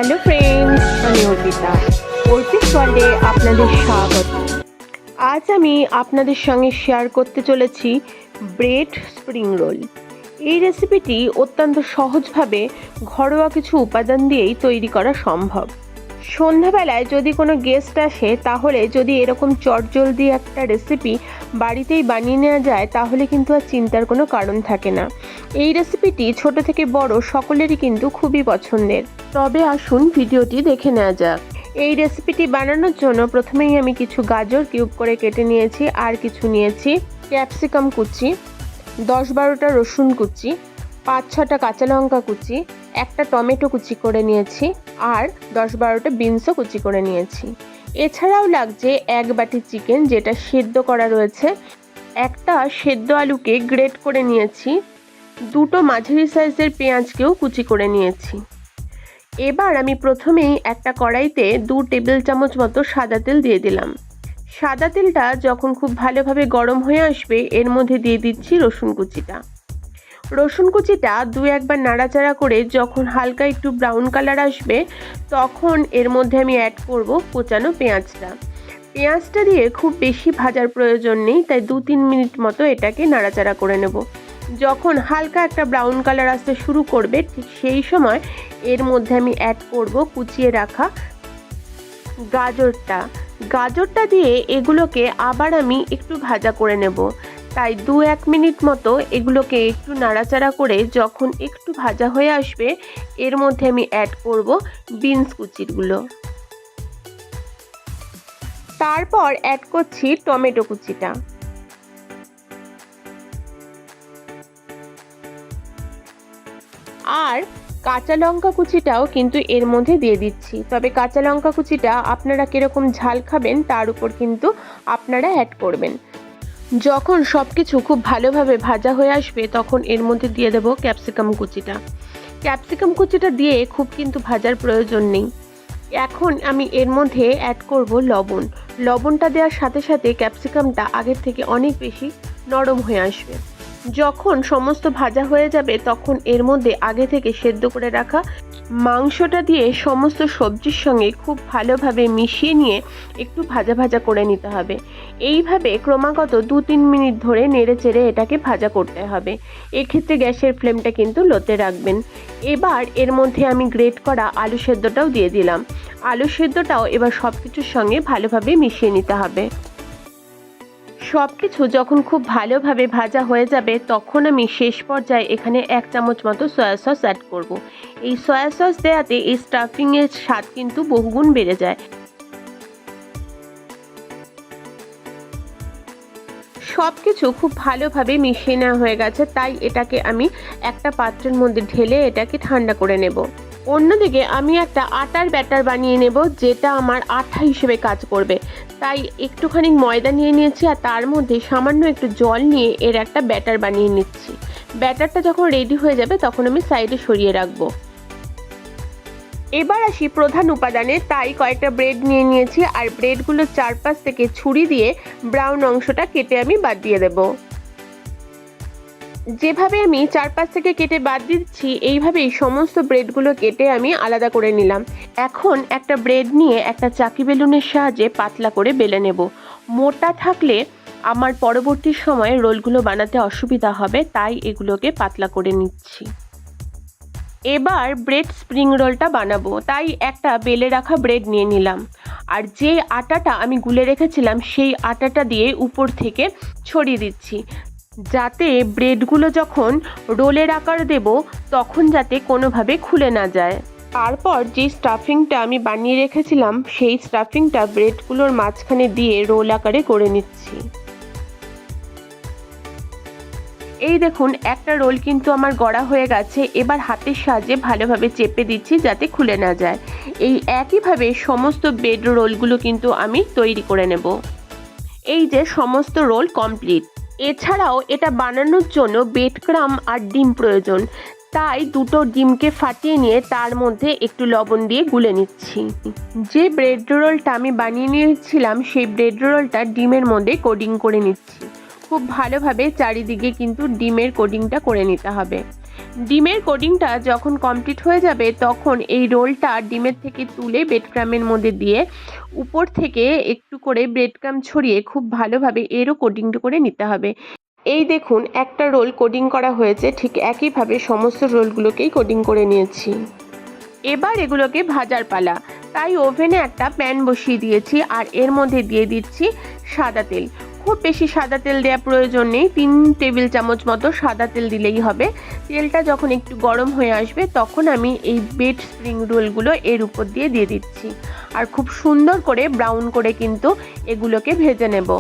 Hello friends, আমি অর্পিতা। অর্পিত ওয়ার্ল্ডে আপনাদের স্বাগত। আজ আমি আপনাদের সঙ্গে শেয়ার করতে চলেছি ব্রেড স্প্রিং রোল। এই রেসিপিটি অত্যন্ত সহজভাবে ঘরোয়া কিছু উপাদান দিয়েই তৈরি করা সম্ভব। সন্ধ্যাবেলায় যদি কোনো গেস্ট আসে, তাহলে যদি এরকম চটজলদি একটা রেসিপি বাড়িতেই বানিয়ে নেওয়া যায়, তাহলে কিন্তু আর চিন্তার কোনো কারণ থাকে না। এই রেসিপিটি ছোট থেকে বড় সকলেরই কিন্তু খুবই পছন্দের। তবে আসুন ভিডিওটি দেখে নেওয়া যাক। এই রেসিপিটি বানানোর জন্য প্রথমেই আমি কিছু গাজর কিউব করে কেটে নিয়েছি, আর কিছু নিয়েছি ক্যাপসিকাম কুচি, 10-12টা রসুন কুচি, 5-6টা কাঁচা লঙ্কা কুচি, একটা টমেটো কুচি করে নিয়েছি, আর 10-12টা বিনসও কুচি করে নিয়েছি। এছাড়াও লাগছে 1 বাটি চিকেন, যেটা সেদ্ধ করা রয়েছে। একটা সেদ্ধ আলুকে গ্রেট করে নিয়েছি। 2টো মাঝারি সাইজের পেঁয়াজকেও কুচি করে নিয়েছি। এবার আমি প্রথমেই একটা কড়াইতে 2 টেবিল চামচ মতো সাদা তেল দিয়ে দিলাম। সাদা তেলটা যখন খুব ভালোভাবে গরম হয়ে আসবে, এর মধ্যে দিয়ে দিচ্ছি রসুন কুচিটা। রসুন কুচিটা 2-1 বার নাড়াচাড়া করে যখন হালকা একটু ব্রাউন কালার আসবে, তখন এর মধ্যে আমি অ্যাড করব কোচানো পেঁয়াজটা। পেঁয়াজটা দিয়ে খুব বেশি ভাজার প্রয়োজন নেই, তাই 2-3 মিনিট মতো এটাকে নাড়াচাড়া করে নেব। যখন হালকা একটা ব্রাউন কালার আসতে শুরু করবে, ঠিক সেই সময় এর মধ্যে আমি অ্যাড করব কুচিয়ে রাখা গাজরটা দিয়ে এগুলোকে আবার আমি একটু ভাজা করে নেব। তাই 2-1 মিনিট মতো এগুলোকে একটু নাড়াচাড়া করে যখন একটু ভাজা হয়ে আসবে, এর মধ্যে আমি অ্যাড করব বিনস কুচিগুলো। তারপর অ্যাড করছি টমেটো কুচিটা। আর কাঁচা লঙ্কা কুচিটাও কিন্তু এর মধ্যে দিয়ে দিচ্ছি। তবে কাঁচা লঙ্কা কুচিটা আপনারা কীরকম ঝাল খাবেন তার উপর কিন্তু আপনারা অ্যাড করবেন। যখন সব কিছু খুব ভালোভাবে ভাজা হয়ে আসবে, তখন এর মধ্যে দিয়ে দেবো ক্যাপসিকাম কুচিটা দিয়ে খুব কিন্তু ভাজার প্রয়োজন নেই। এখন আমি এর মধ্যে অ্যাড করব লবণটা দেওয়ার সাথে সাথে ক্যাপসিকামটা আগের থেকে অনেক বেশি নরম হয়ে আসবে। যখন সমস্ত ভাজা হয়ে যাবে, তখন এর মধ্যে আগে থেকে সেদ্ধ করে রাখা মাংসটা দিয়ে সমস্ত সবজির সঙ্গে খুব ভালোভাবে মিশিয়ে নিয়ে একটু ভাজা ভাজা করে নিতে হবে। এইভাবে ক্রমাগত 2-3 মিনিট ধরে নেড়ে চেড়ে এটাকে ভাজা করতে হবে। এক্ষেত্রে গ্যাসের ফ্লেমটা কিন্তু লোতে রাখবেন। এবার এর মধ্যে আমি গ্রেট করা আলু সেদ্ধটাও দিয়ে দিলাম। আলু সেদ্ধটাও এবার সব কিছুর সঙ্গে ভালোভাবে মিশিয়ে নিতে হবে। সব কিছু যখন খুব ভালোভাবে ভাজা হয়ে যাবে, তখন আমি শেষ পর্যায়ে এখানে 1 চামচ মতো সয়া সস অ্যাড করব। এই সয়া সস দেওয়াতে এই স্টাফিংয়ের স্বাদ কিন্তু বহুগুণ বেড়ে যায়। সব কিছু খুব ভালোভাবে মিশিয়ে নেওয়া হয়ে গেছে, তাই এটাকে আমি একটা পাত্রের মধ্যে ঢেলে এটাকে ঠান্ডা করে নেব। অন্যদিকে আমি একটা আটার ব্যাটার বানিয়ে নেব, যেটা আমার আঠা হিসেবে কাজ করবে। তাই একটুখানি ময়দা নিয়ে নিয়েছি, আর তার মধ্যে সামান্য একটু জল নিয়ে এর একটা ব্যাটার বানিয়ে নিচ্ছি। ব্যাটারটা যখন রেডি হয়ে যাবে, তখন আমি সাইডে সরিয়ে রাখবো। এবার আসি প্রধান উপাদানে। তাই কয়েকটা ব্রেড নিয়ে নিয়েছি, আর ব্রেডগুলোর চারপাশ থেকে ছুরি দিয়ে ব্রাউন অংশটা কেটে আমি বাদ দিয়ে দেবো। যেভাবে আমি চারপাশ থেকে কেটে বাদ দিচ্ছি, এইভাবেই সমস্ত ব্রেডগুলো কেটে আমি আলাদা করে নিলাম। এখন একটা ব্রেড নিয়ে একটা চাকি বেলুনের সাহায্যে পাতলা করে বেলে নেব। মোটা থাকলে আমার পরবর্তী সময়ে রোলগুলো বানাতে অসুবিধা হবে, তাই এগুলোকে পাতলা করে নিচ্ছি। এবার ব্রেড স্প্রিং রোলটা বানাবো, তাই একটা বেলে রাখা ব্রেড নিয়ে নিলাম, আর যে আটাটা আমি গুলে রেখেছিলাম সেই আটাটা দিয়ে উপর থেকে ছড়িয়ে দিচ্ছি, যাতে ব্রেডগুলো যখন রোলের আকার দেব, তখন যাতে কোনোভাবে খুলে না যায়। তারপর যে স্টাফিংটা আমি বানিয়ে রেখেছিলাম, সেই স্টাফিংটা ব্রেডগুলোর মাঝখানে দিয়ে রোল আকারে করে নিচ্ছি। এই দেখুন, একটা রোল কিন্তু আমার গড়া হয়ে গেছে। এবার হাতের সাহায্যে ভালোভাবে চেপে দিচ্ছি যাতে খুলে না যায়। এই একইভাবে সমস্ত ব্রেড রোলগুলো কিন্তু আমি তৈরি করে নেব। এই যে সমস্ত রোল কমপ্লিট। এছাড়াও এটা বানানোর জন্য ব্রেড ক্রাম্ব আর ডিম প্রয়োজন, তাই 2টো ডিমকে ফাটিয়ে নিয়ে তার মধ্যে একটু লবণ দিয়ে গুলে নিচ্ছি। যে ব্রেড রোলটা আমি বানিয়ে নিয়েছিলাম, সেই ব্রেড রোলটা ডিমের মধ্যে কোডিং করে নিচ্ছি। খুব ভালোভাবে চারিদিকে কিন্তু ডিমের কোডিংটা করে নিতে হবে। ডিমের কোডিংটা যখন কমপ্লিট হয়ে যাবে তখন এই রোলটা ডিমের থেকে তুলে ব্রেড ক্রামের মধ্যে দিয়ে উপর থেকে একটু করে ব্রেড ক্রাম ছড়িয়ে খুব ভালোভাবে এরও কোডিং করে নিতে হবে। এই দেখুন একটা রোল কোডিং করা হয়েছে, ঠিক একইভাবে সমস্ত রোলগুলোকেই কোডিং করে নিয়েছি। এবার এগুলোকে ভাজার পালা, তাই ওভেনে একটা প্যান বসিয়ে দিয়েছি আর এর মধ্যে দিয়ে দিচ্ছি সাদা তেল। খুব বেশি সাদা তেল দেওয়ার প্রয়োজন নেই, 3 টেবিল চামচ মতো সাদা তেল দিলেই হবে। তেলটা যখন একটু গরম হয়ে আসবে তখন আমি এই ব্রেড স্প্রিং রোলগুলো এর উপর দিয়ে দিচ্ছি আর খুব সুন্দর করে ব্রাউন করে কিন্তু এগুলোকে ভেজে নেব।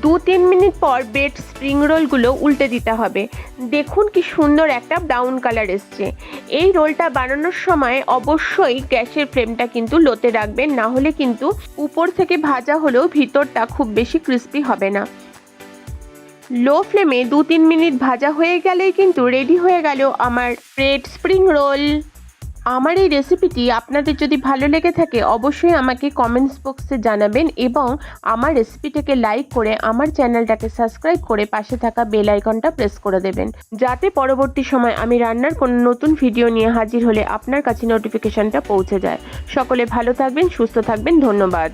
2-3 মিনিট পর ব্রেড স্প্রিং রোলগুলো উল্টে দিতে হবে। দেখুন কি সুন্দর একটা ব্রাউন কালার এসছে। এই রোলটা বানানোর সময় অবশ্যই গ্যাসের ফ্লেমটা কিন্তু লোতে রাখবেন, না হলে কিন্তু উপর থেকে ভাজা হলেও ভিতরটা খুব বেশি ক্রিস্পি হবে না। লো ফ্লেমে 2-3 মিনিট ভাজা হয়ে গেলেই কিন্তু রেডি হয়ে গেল আমার ব্রেড স্প্রিং রোল। আমার এই রেসিপিটি আপনাদের যদি ভালো লেগে থাকে অবশ্যই আমাকে কমেন্টস বক্সে জানাবেন এবং আমার রেসিপিটাকে লাইক করে আমার চ্যানেলটাকে সাবস্ক্রাইব করে পাশে থাকা বেল আইকনটা প্রেস করে দেবেন, যাতে পরবর্তী সময় আমি রান্নার কোনো নতুন ভিডিও নিয়ে হাজির হলে আপনার কাছে নোটিফিকেশনটা পৌঁছে যায়। সকলে ভালো থাকবেন, সুস্থ থাকবেন, ধন্যবাদ।